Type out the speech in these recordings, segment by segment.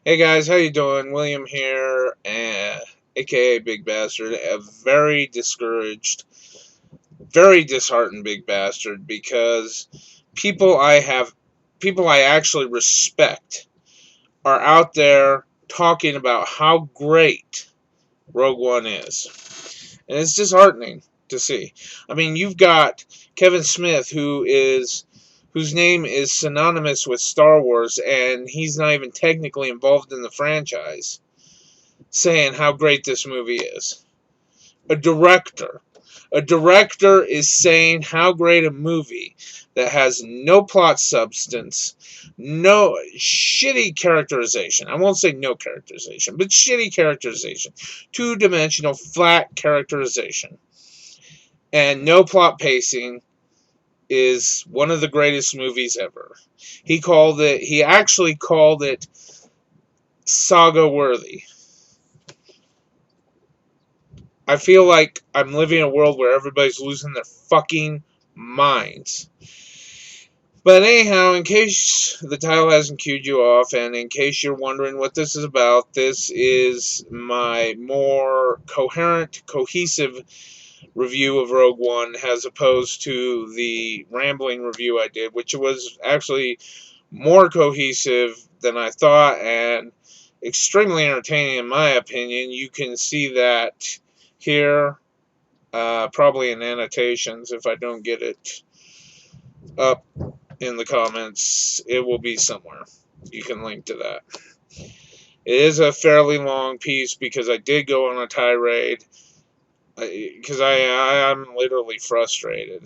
Hey guys, how you doing? William here, aka Big Bastard. A very discouraged, very disheartened Big Bastard because people I have, people I actually respect, are out there talking about how great Rogue One is, and it's disheartening to see. I mean, you've got Kevin Smith, whose name is synonymous with Star Wars, and he's not even technically involved in the franchise, saying how great this movie is. A director. A director is saying how great a movie that has no plot substance, no shitty characterization. I won't say no characterization, but shitty characterization. Two-dimensional, flat characterization. And no plot pacing is one of the greatest movies ever. He actually called it saga worthy. I feel like I'm living in a world where everybody's losing their fucking minds. But anyhow, in case the title hasn't cued you off, and in case you're wondering what this is about, this is my more coherent, cohesive review of Rogue One as opposed to the rambling review I did, which was actually more cohesive than I thought and extremely entertaining in my opinion. You can see that here, probably in annotations. If I don't get it up in the comments, it will be somewhere. You can link to that. It is a fairly long piece because I did go on a tirade because I'm literally frustrated.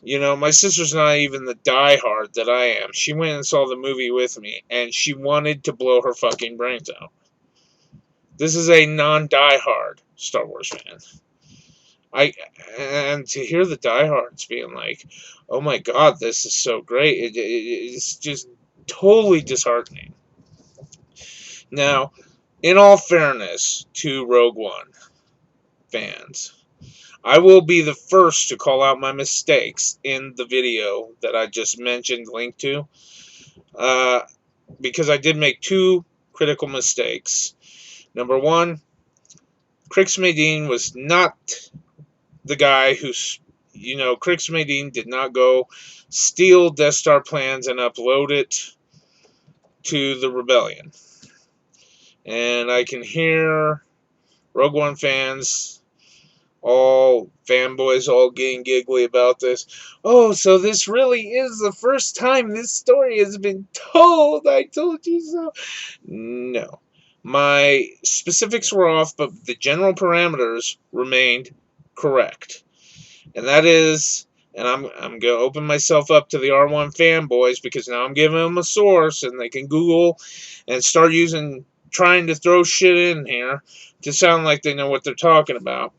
You know, my sister's not even the diehard that I am. She went and saw the movie with me, and she wanted to blow her fucking brains out. This is a non-diehard Star Wars fan. I and to hear the diehards being like, "Oh my God, this is so great!" It's just totally disheartening. Now, in all fairness to Rogue One fans, I will be the first to call out my mistakes in the video that I just mentioned, linked to, uh, because I did make two critical mistakes. Number one, Crix Medine was not the guy who's, Crix Medine did not go steal Death Star plans and upload it to the Rebellion. And I can hear Rogue One fans, all fanboys, all getting giggly about this. Oh, so this really is the first time this story has been told. I told you so. No. My specifics were off, but the general parameters remained correct. And that is, and I'm going to open myself up to the R1 fanboys because now I'm giving them a source and they can Google and start trying to throw shit in here to sound like they know what they're talking about.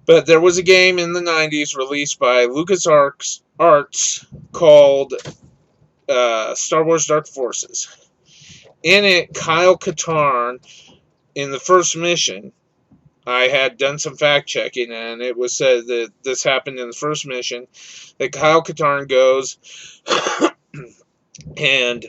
But there was a game in the 90s released by LucasArts called Star Wars Dark Forces. In it, Kyle Katarn, in the first mission, I had done some fact checking, and it was said that this happened in the first mission, that Kyle Katarn goes and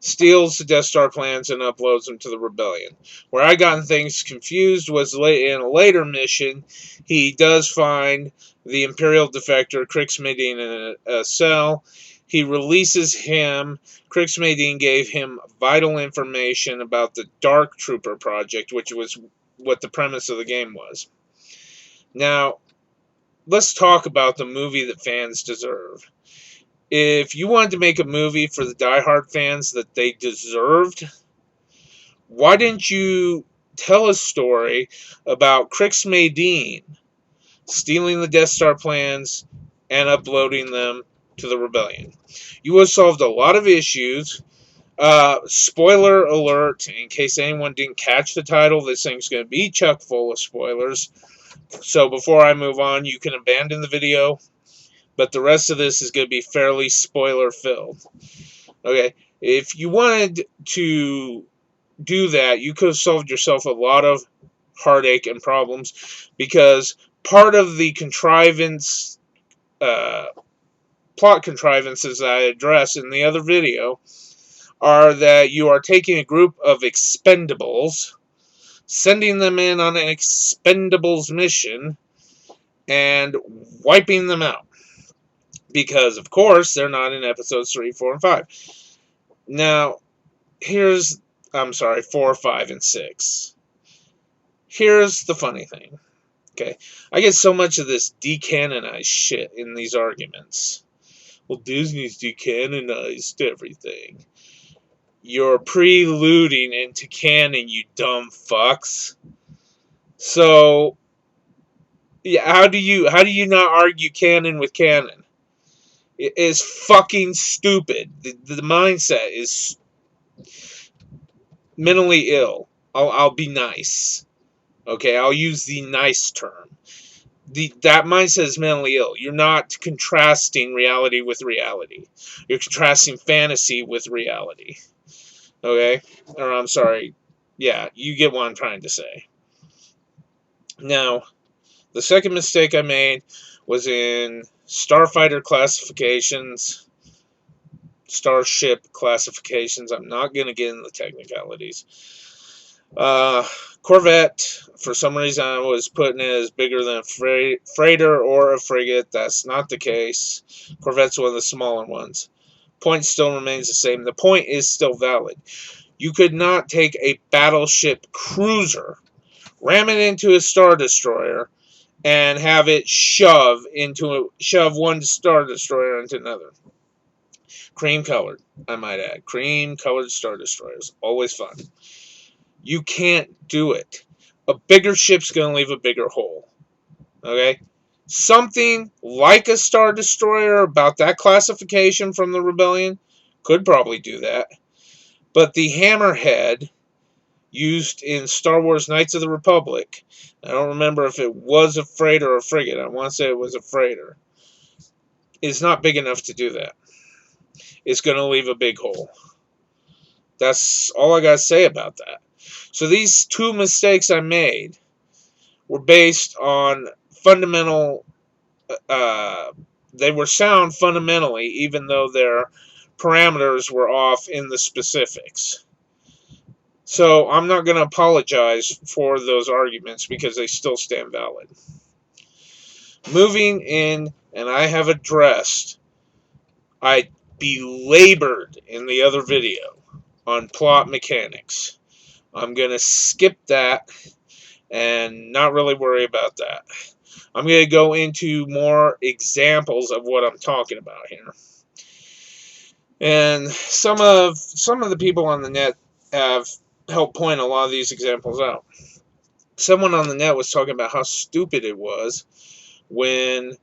steals the Death Star plans and uploads them to the Rebellion. Where I got things confused was in a later mission, he does find the Imperial defector Crix Medine in a cell. He releases him. Crix Medine gave him vital information about the Dark Trooper project, which was what the premise of the game was. Now, let's talk about the movie that fans deserve. If you wanted to make a movie for the diehard fans that they deserved, why didn't you tell a story about Crix Medine stealing the Death Star plans and uploading them to the Rebellion? You would have solved a lot of issues. Spoiler alert, in case anyone didn't catch the title, this thing's going to be chock full of spoilers. So before I move on, you can abandon the video, but the rest of this is going to be fairly spoiler filled. Okay, if you wanted to do that, you could have solved yourself a lot of heartache and problems, because part of the plot contrivances that I address in the other video are that you are taking a group of expendables, sending them in on an expendables mission, and wiping them out. Because, of course, they're not in episodes 3, 4, and 5. Now, I'm sorry, 4, 5, and 6. Here's the funny thing. Okay, I get so much of this decanonized shit in these arguments. Well, Disney's decanonized everything. You're preluding into canon, you dumb fucks. So, yeah, how do you not argue canon with canon? It is fucking stupid. The mindset is mentally ill. I'll be nice. Okay, I'll use the nice term. That mindset is mentally ill. You're not contrasting reality with reality. You're contrasting fantasy with reality. Okay? Or I'm sorry. Yeah, you get what I'm trying to say. Now, the second mistake I made was in starfighter classifications, starship classifications. I'm not going to get into the technicalities. Corvette, for some reason, I was putting it as bigger than a freighter or a frigate. That's not the case. Corvette's one of the smaller ones. Point still remains the same. The point is still valid. You could not take a battleship cruiser, ram it into a Star Destroyer, and have it shove one Star Destroyer into another. Cream colored, I might add. Cream colored Star Destroyers. Always fun. You can't do it. A bigger ship's going to leave a bigger hole. Okay? Something like a Star Destroyer about that classification from the Rebellion could probably do that. But the Hammerhead used in Star Wars Knights of the Republic, I don't remember if it was a freighter or a frigate, I want to say it was a freighter, is not big enough to do that. It's going to leave a big hole. That's all I got to say about that. So these two mistakes I made were based on fundamental, they were sound fundamentally, even though their parameters were off in the specifics. So I'm not going to apologize for those arguments because they still stand valid. Moving in, and I have addressed, I belabored in the other video on plot mechanics. I'm going to skip that and not really worry about that. I'm going to go into more examples of what I'm talking about here. And some of the people on the net have helped point a lot of these examples out. Someone on the net was talking about how stupid it was when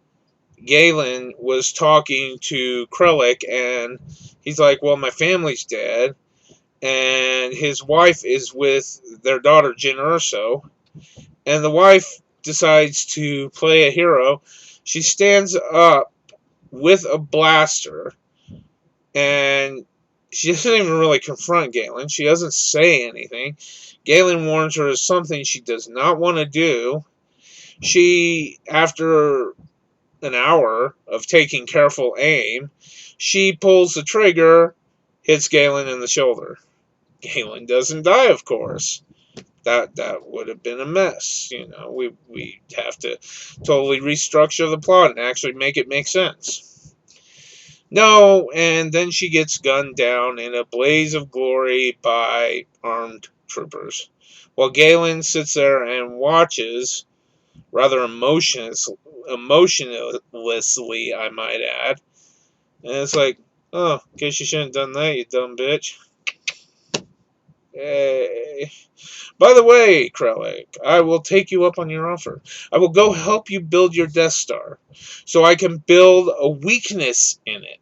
Galen was talking to Krellick, and he's like, well, my family's dead, and his wife is with their daughter, Jyn Erso, and the wife decides to play a hero. She stands up with a blaster, and she doesn't even really confront Galen. She doesn't say anything. Galen warns her of something she does not want to do. She, after an hour of taking careful aim, she pulls the trigger, hits Galen in the shoulder. Galen doesn't die, of course. That would have been a mess. You know, we have to totally restructure the plot and actually make it make sense. No, and then she gets gunned down in a blaze of glory by armed troopers, while Galen sits there and watches, rather emotionlessly, I might add. And it's like, oh, guess you shouldn't have done that, you dumb bitch. Hey. By the way, Krellick, I will take you up on your offer. I will go help you build your Death Star, so I can build a weakness in it.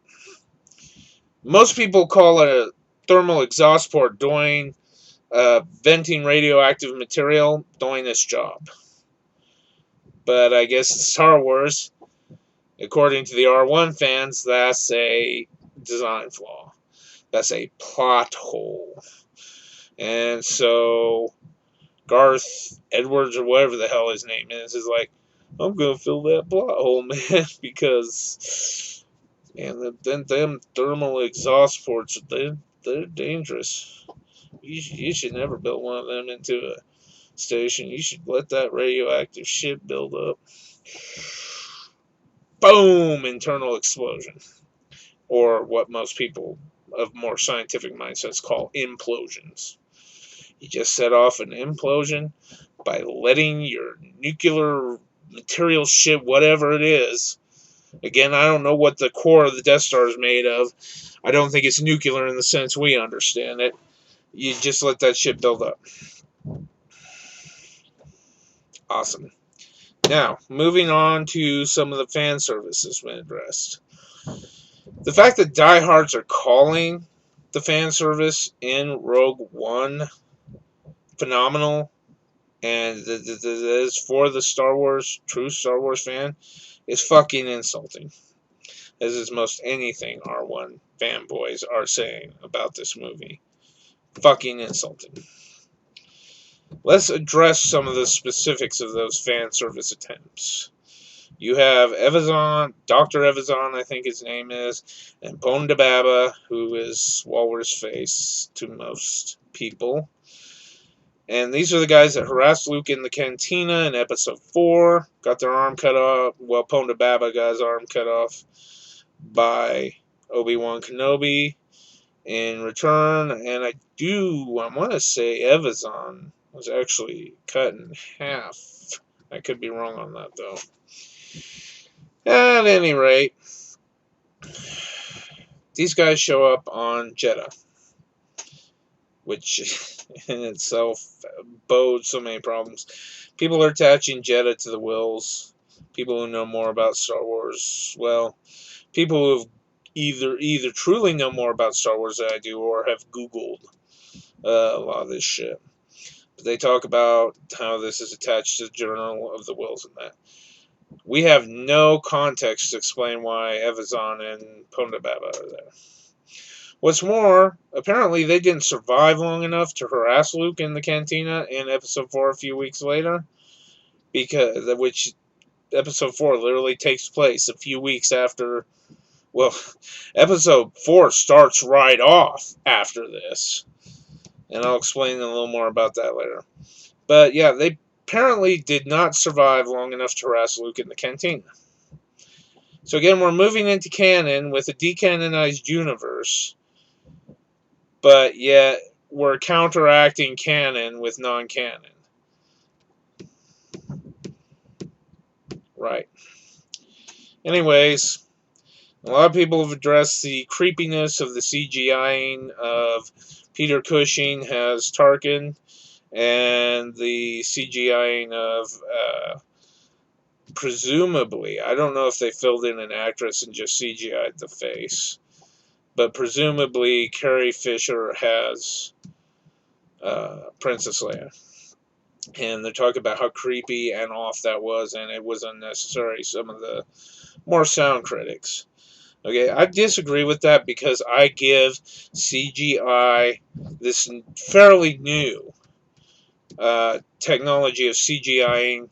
Most people call a thermal exhaust port doing venting radioactive material doing this job. But I guess in Star Wars, according to the R1 fans, that's a design flaw. That's a plot hole. And so Garth Edwards, or whatever the hell his name is like, I'm going to fill that plot hole, man, because, man, them thermal exhaust ports, they're they're dangerous. You should never build one of them into a station. You should let that radioactive shit build up. Boom! Internal explosion. Or what most people of more scientific mindsets call implosions. You just set off an implosion by letting your nuclear material shit, whatever it is. Again, I don't know what the core of the Death Star is made of. I don't think it's nuclear in the sense we understand it. You just let that shit build up. Awesome. Now, moving on to some of the fan services we addressed. The fact that diehards are calling the fan service in Rogue One phenomenal, and that is for the true Star Wars fan, is fucking insulting. As is most anything R1 fanboys are saying about this movie. Fucking insulting. Let's address some of the specifics of those fan service attempts. You have Evazan, Dr. Evazan, I think his name is, and Ponda Baba, who is Walrus Face to most people. And these are the guys that harassed Luke in the cantina in episode 4, got their arm cut off. Well, Ponda Baba got his arm cut off by Obi-Wan Kenobi in return. And I want to say Evazan was actually cut in half. I could be wrong on that, though. At any rate, these guys show up on Jeddah, which in itself bodes so many problems. People are attaching Jeddah to the Wills. People who know more about Star Wars, well, people who have either truly know more about Star Wars than I do, or have Googled a lot of this shit. But they talk about how this is attached to the Journal of the Wills and that. We have no context to explain why Evazan and Ponda Baba are there. What's more, apparently they didn't survive long enough to harass Luke in the cantina in episode 4 a few weeks later, which episode 4 literally takes place a few weeks after. Well, episode 4 starts right off after this, and I'll explain a little more about that later. But yeah, they apparently did not survive long enough to harass Luke in the cantina. So again, we're moving into canon with a decanonized universe, but yet we're counteracting canon with non-canon. Right. Anyways, a lot of people have addressed the creepiness of the CGIing of Peter Cushing as Tarkin, and the CGIing of presumably, I don't know if they filled in an actress and just CGI'd the face, but presumably Carrie Fisher has Princess Leia. And they're talking about how creepy and off that was, and it was unnecessary, some of the more sound critics. Okay, I disagree with that because I give CGI, this fairly new technology of CGIing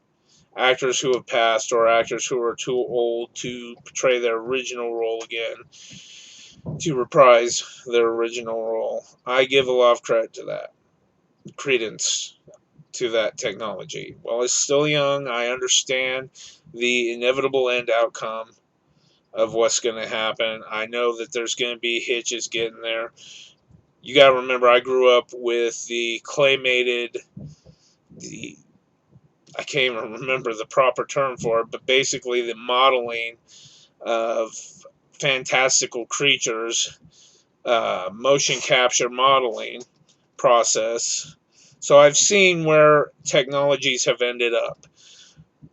actors who have passed or actors who are too old to portray their original role again, to reprise their original role. I give a lot of credence to that technology. While it's still young, I understand the inevitable end outcome of what's going to happen. I know that there's going to be hitches getting there. You got to remember, I grew up with the claymated, I can't even remember the proper term for it, but basically the modeling of fantastical creatures, motion capture modeling process. So I've seen where technologies have ended up.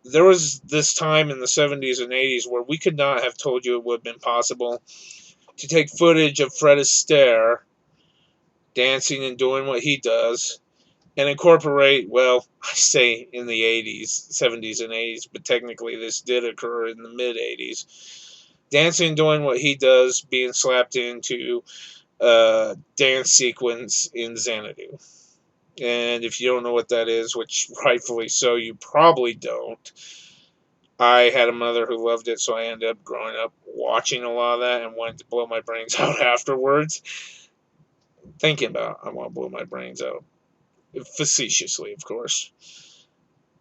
There was this time in the 70s and 80s where we could not have told you it would have been possible to take footage of Fred Astaire dancing and doing what he does and incorporate, well, I say in the 80s, 70s and 80s, but technically this did occur in the mid-80s. Dancing and doing what he does being slapped into a dance sequence in Xanadu. And if you don't know what that is, which rightfully so, you probably don't. I had a mother who loved it, so I ended up growing up watching a lot of that and wanted to blow my brains out afterwards. Thinking about I want to blow my brains out. Facetiously, of course.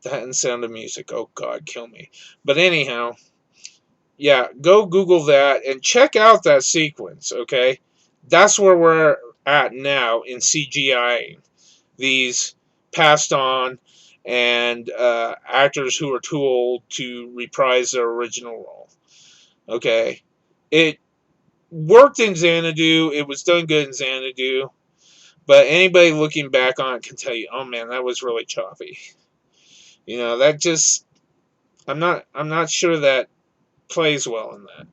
That and Sound of Music. Oh, God, kill me. But anyhow, yeah, go Google that and check out that sequence, okay? That's where we're at now in CGI. These passed on and actors who are too old to reprise their original role. Okay? It worked in Xanadu. It was done good in Xanadu. But anybody looking back on it can tell you, oh man, that was really choppy. That just I'm not sure that plays well in that.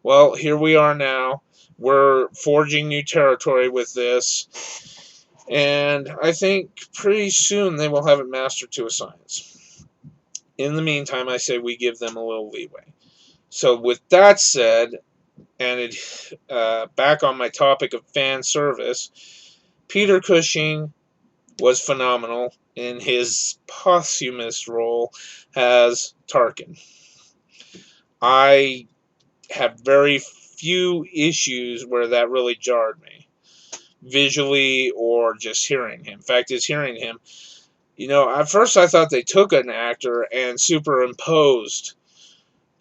Well, here we are now. We're forging new territory with this. And I think pretty soon they will have it mastered to a science. In the meantime, I say we give them a little leeway. So with that said, and back on my topic of fan service, Peter Cushing was phenomenal in his posthumous role as Tarkin. I have very few issues where that really jarred me, visually or just hearing him. In fact, is hearing him, at first I thought they took an actor and superimposed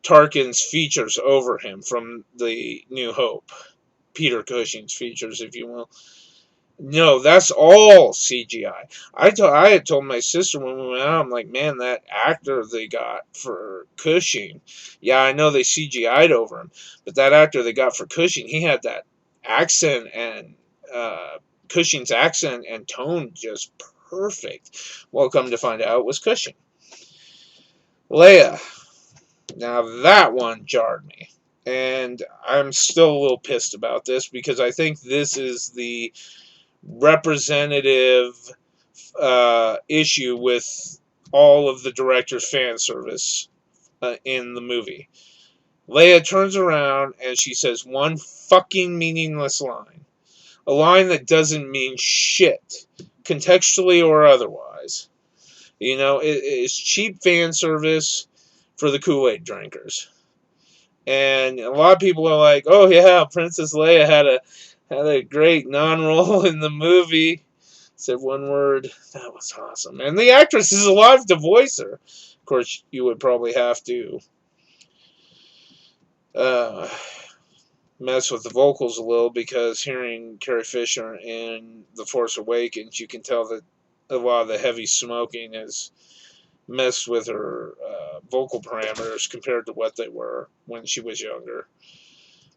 Tarkin's features over him from the New Hope. Peter Cushing's features, if you will. No, that's all CGI. I had told my sister when we went out, I'm like, man, that actor they got for Cushing, yeah, I know they CGI'd over him, but that actor they got for Cushing, he had that accent and Cushing's accent and tone just perfect. Well, come to find out, it was Cushing. Leia, now that one jarred me. And I'm still a little pissed about this because I think this is the representative issue with all of the director's fan service in the movie. Leia turns around and she says one fucking meaningless line. A line that doesn't mean shit, contextually or otherwise. It's cheap fan service for the Kool-Aid drinkers. And a lot of people are like, oh yeah, Princess Leia had a great non-role in the movie. Said one word. That was awesome. And the actress is alive to voice her. Of course, you would probably have to uh, mess with the vocals a little because hearing Carrie Fisher in The Force Awakens, you can tell that a lot of the heavy smoking has messed with her vocal parameters compared to what they were when she was younger.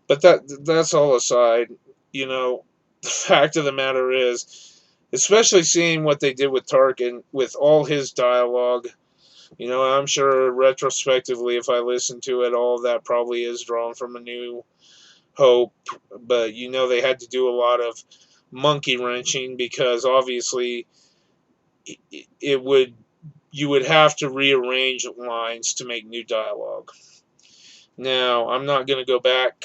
But that's all aside. The fact of the matter is, especially seeing what they did with Tarkin, with all his dialogue, I'm sure retrospectively, if I listen to it, all of that probably is drawn from A New Hope. But, they had to do a lot of monkey wrenching because obviously you would have to rearrange lines to make new dialogue. Now, I'm not going to go back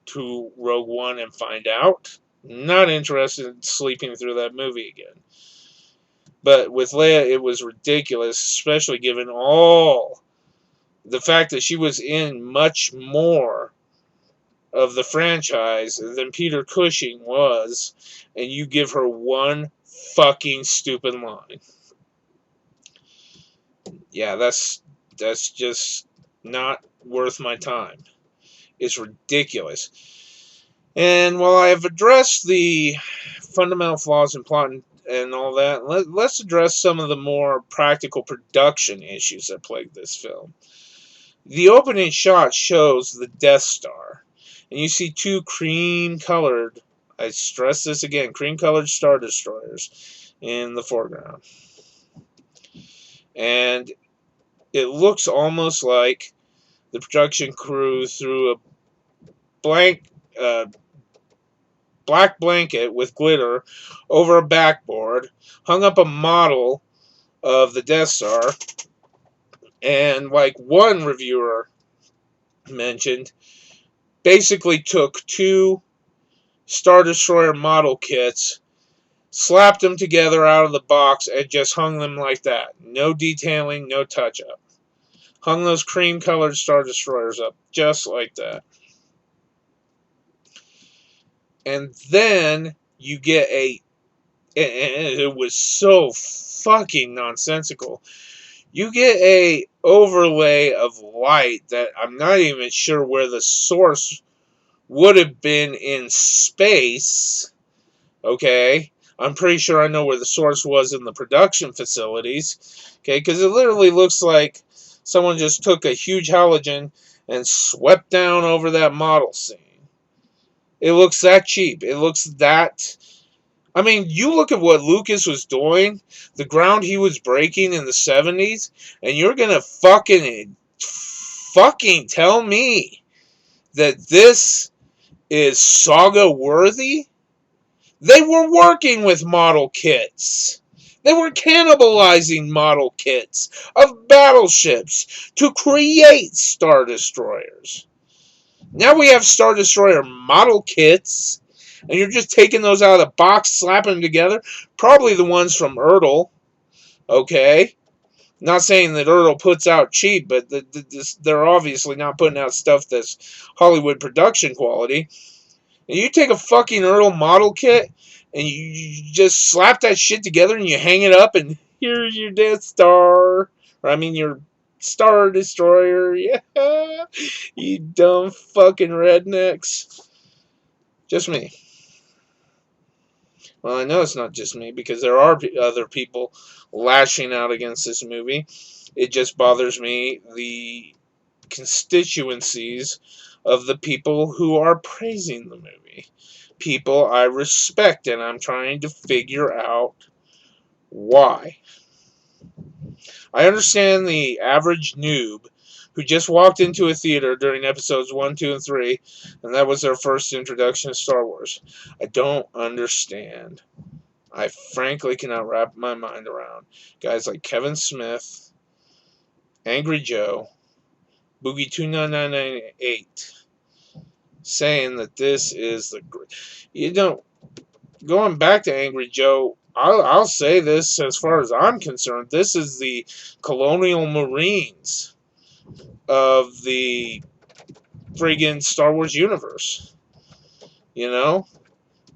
to Rogue One and find out. Not interested in sleeping through that movie again. But with Leia, it was ridiculous, especially given all the fact that she was in much more of the franchise than Peter Cushing was, and you give her one fucking stupid line. Yeah, that's just not worth my time. It's ridiculous. And while I have addressed the fundamental flaws in plot and all that, let's address some of the more practical production issues that plague this film. The opening shot shows the Death Star, and you see two cream-colored, I stress this again, cream-colored Star Destroyers in the foreground. And it looks almost like the production crew threw a black blanket with glitter over a backboard, hung up a model of the Death Star, and like one reviewer mentioned, basically took two Star Destroyer model kits, slapped them together out of the box, and just hung them like that. No detailing, no touch-up. Hung those cream-colored Star Destroyers up just like that. And then you get and it was so fucking nonsensical. You get a overlay of light that I'm not even sure where the source would have been in space. Okay, I'm pretty sure I know where the source was in the production facilities. Okay, because it literally looks like someone just took a huge halogen and swept down over that model scene. It looks that cheap. It looks that. I mean, you look at what Lucas was doing, the ground he was breaking in the 70s, and you're gonna fucking tell me that this is saga worthy? They were working with model kits. They were cannibalizing model kits of battleships to create Star Destroyers. Now we have Star Destroyer model kits, and you're just taking those out of the box, slapping them together. Probably the ones from Ertl, okay? Not saying that Ertl puts out cheap, but they're obviously not putting out stuff that's Hollywood production quality. And you take a fucking Ertl model kit, and you just slap that shit together, and you hang it up, and here's your Death Star. Or, I mean, your Star Destroyer. Yeah, you dumb fucking rednecks. Just me. Well, I know it's not just me because there are other people lashing out against this movie. It just bothers me the constituencies of the people who are praising the movie. People I respect, and I'm trying to figure out why. I understand the average noob who just walked into a theater during episodes 1, 2, and 3, and that was their first introduction to Star Wars. I don't understand. I frankly cannot wrap my mind around guys like Kevin Smith, Angry Joe, Boogie 29998 saying that this is the going back to Angry Joe, I'll say this as far as I'm concerned, this is the Colonial Marines of the friggin' Star Wars universe. You know,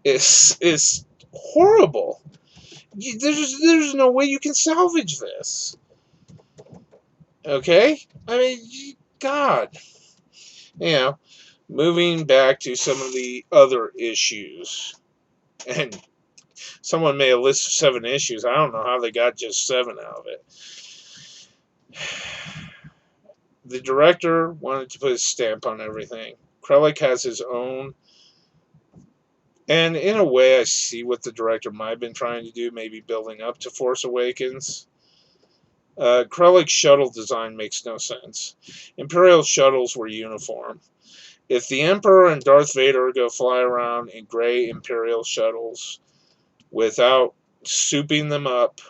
it's horrible. There's no way you can salvage this. Okay, I mean, God, you know. Moving back to some of the other issues, and someone made a list of 7 issues. I don't know how they got just 7 out of it. The director wanted to put his stamp on everything. Krellick has his own, and in a way, I see what the director might have been trying to do, maybe building up to Force Awakens. Krellick's shuttle design makes no sense. Imperial shuttles were uniform. If the Emperor and Darth Vader go fly around in gray Imperial shuttles without souping them up,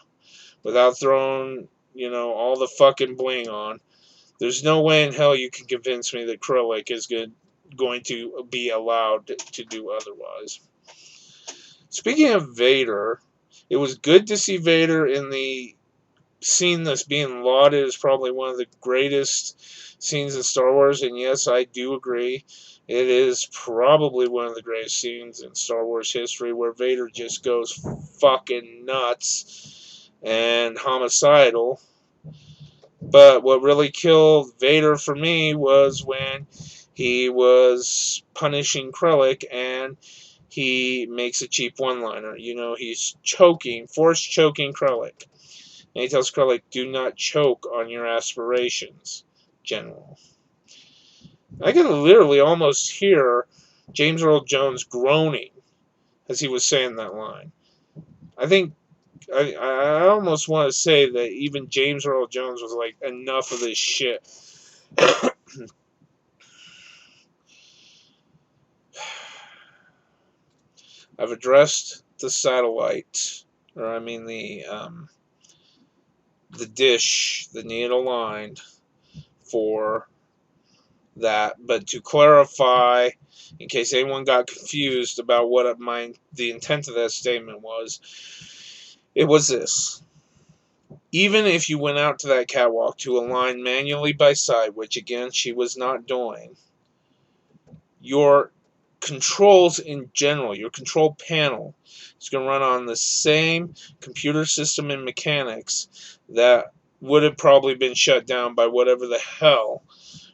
without throwing, all the fucking bling on, there's no way in hell you can convince me that Krellick is going to be allowed to do otherwise. Speaking of Vader, it was good to see Vader in the scene that's being lauded as probably one of the greatest scenes in Star Wars, and yes, I do agree. It is probably one of the greatest scenes in Star Wars history where Vader just goes fucking nuts and homicidal. But what really killed Vader for me was when he was punishing Krellick and he makes a cheap one-liner. He's force choking Krellick. And he tells Krellick, do not choke on your aspirations, General. I can literally almost hear James Earl Jones groaning as he was saying that line. I think I almost want to say that even James Earl Jones was like, enough of this shit. I've addressed the satellite, or I mean the dish that needed aligned for that. But to clarify, in case anyone got confused about what the intent of that statement was, it was this. Even if you went out to that catwalk to align manually by side, which again she was not doing, your controls in general, your control panel, is going to run on the same computer system and mechanics that would have probably been shut down by whatever the hell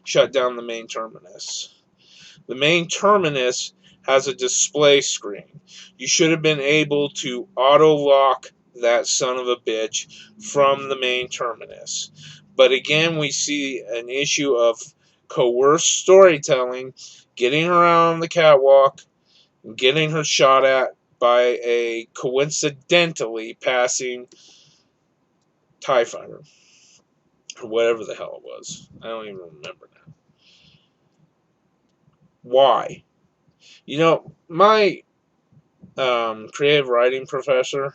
shut down the main terminus. The main terminus has a display screen. You should have been able to auto-lock that son of a bitch from the main terminus. But again, we see an issue of coerced storytelling, getting her out on the catwalk, getting her shot at by a coincidentally passing TIE fighter. Or whatever the hell it was. I don't even remember now. Why? You know, my creative writing professor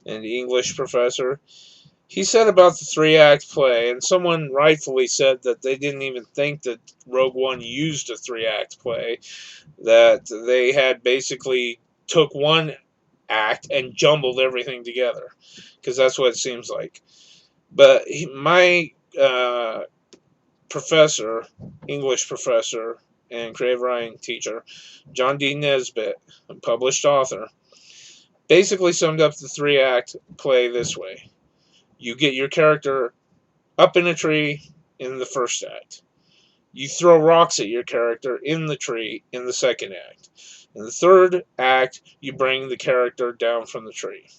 and English professor, he said about the three-act play, and someone rightfully said that they didn't even think that Rogue One used a three-act play, that they had basically took one act and jumbled everything together, because that's what it seems like. But my professor, English professor, and creative writing teacher, John D. Nesbitt, a published author, basically summed up the three-act play this way. You get your character up in a tree in the first act. You throw rocks at your character in the tree in the second act. In the third act, you bring the character down from the tree.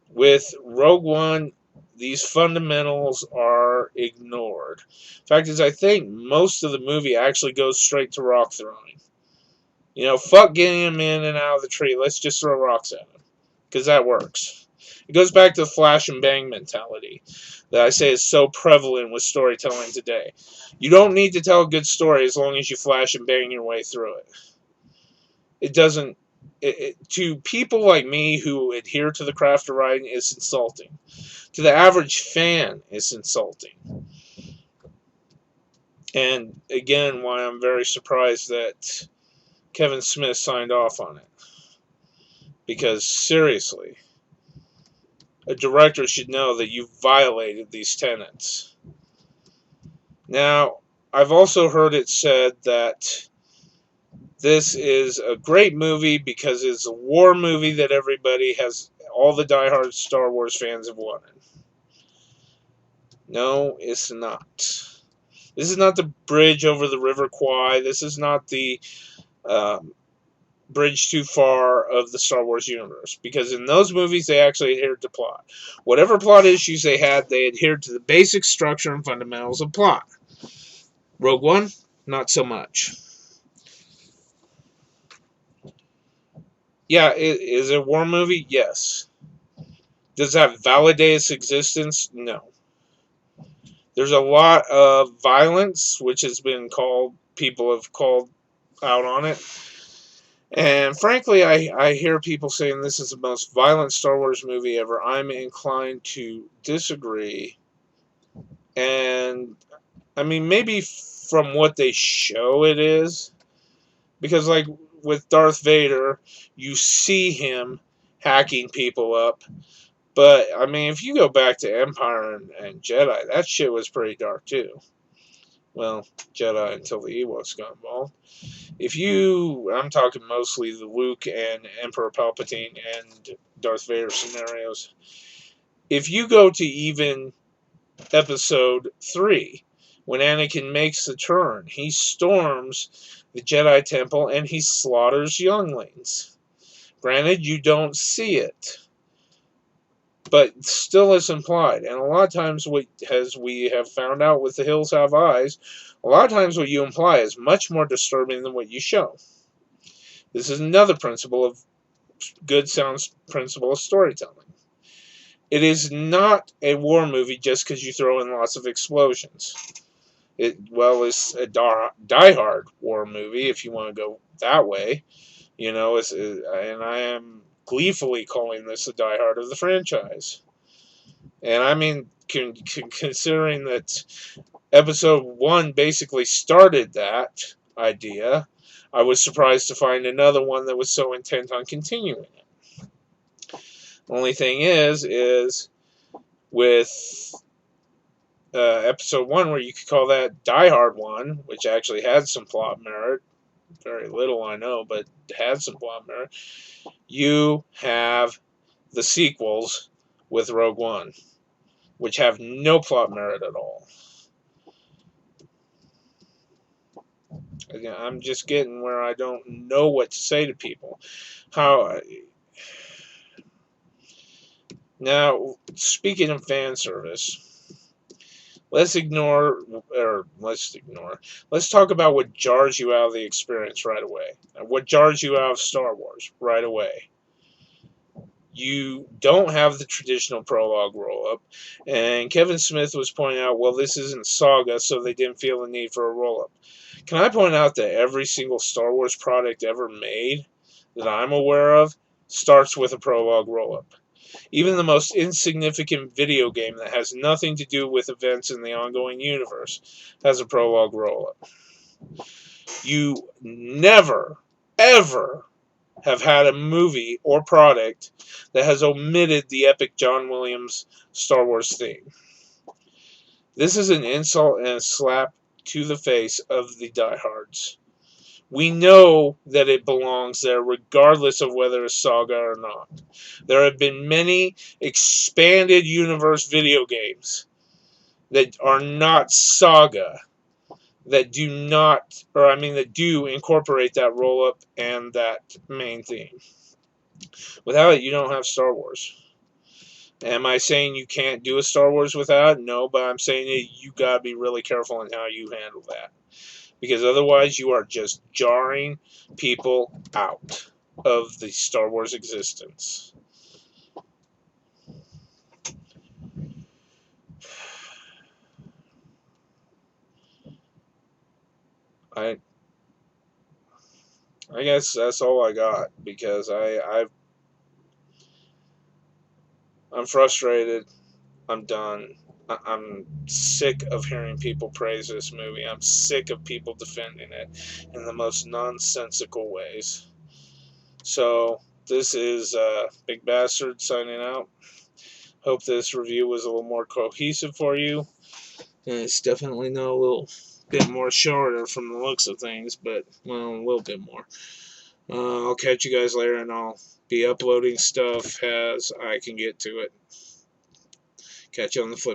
With Rogue One, these fundamentals are ignored. Fact is, I think most of the movie actually goes straight to rock throwing. You know, fuck getting him in and out of the tree. Let's just throw rocks at him. Because that works. It goes back to the flash and bang mentality that I say is so prevalent with storytelling today. You don't need to tell a good story as long as you flash and bang your way through it. It doesn't... to people like me who adhere to the craft of writing, it's insulting. To the average fan, it's insulting. And again, why I'm very surprised that Kevin Smith signed off on it. Because seriously, a director should know that you've violated these tenets. Now, I've also heard it said that this is a great movie because it's a war movie that everybody has, all the diehard Star Wars fans have wanted. No, it's not. This is not the bridge over the River Kwai. This is not the bridge too far of the Star Wars universe. Because in those movies, they actually adhered to plot. Whatever plot issues they had, they adhered to the basic structure and fundamentals of plot. Rogue One, not so much. Yeah, is it a war movie? Yes. Does that validate its existence? No. There's a lot of violence, which has been called, people have called out on it. And frankly, I hear people saying this is the most violent Star Wars movie ever. I'm inclined to disagree. And, I mean, maybe from what they show it is. Because, like, with Darth Vader, you see him hacking people up. But, I mean, if you go back to Empire and Jedi, that shit was pretty dark, too. Well, Jedi until the Ewoks got involved. I'm talking mostly the Luke and Emperor Palpatine and Darth Vader scenarios. If you go to even Episode 3, when Anakin makes the turn, he storms the Jedi Temple and he slaughters younglings. Granted, you don't see it, but still it's implied. And a lot of times, as we have found out with The Hills Have Eyes, a lot of times what you imply is much more disturbing than what you show. This is another principle of good sound principle of storytelling. It is not a war movie just because you throw in lots of explosions. It's a die-hard war movie if you want to go that way. You know, and I am gleefully calling this a die-hard of the franchise. And I mean, considering that Episode 1 basically started that idea, I was surprised to find another one that was so intent on continuing it. Only thing is with Episode 1, where you could call that Die Hard 1, which actually had some plot merit, very little, I know, but had some plot merit. You have the sequels with Rogue One, which have no plot merit at all. Again, I'm just getting where I don't know what to say to people. How now? Speaking of fan service, let's ignore, or let's talk about what jars you out of the experience right away. And what jars you out of Star Wars right away. You don't have the traditional prologue roll up. And Kevin Smith was pointing out, well, this isn't Saga, so they didn't feel the need for a roll up. Can I point out that every single Star Wars product ever made that I'm aware of starts with a prologue roll up? Even the most insignificant video game that has nothing to do with events in the ongoing universe has a prologue roll up. You never, ever have had a movie or product that has omitted the epic John Williams Star Wars theme. This is an insult and a slap to the face of the diehards. We know that it belongs there regardless of whether it's Saga or not. There have been many expanded universe video games that are not Saga that do not, or I mean, that do incorporate that roll up and that main theme. Without it, you don't have Star Wars. Am I saying you can't do a Star Wars without it? No, but I'm saying that you gotta be really careful in how you handle that. Because otherwise, you are just jarring people out of the Star Wars existence. I I guess that's all I got because I'm frustrated. I'm done. I'm sick of hearing people praise this movie. I'm sick of people defending it in the most nonsensical ways. So this is Big Bastard signing out. Hope this review was a little more cohesive for you. And it's definitely not a little bit more shorter from the looks of things, but well, a little bit more. I'll catch you guys later, and I'll be uploading stuff as I can get to it. Catch you on the flip.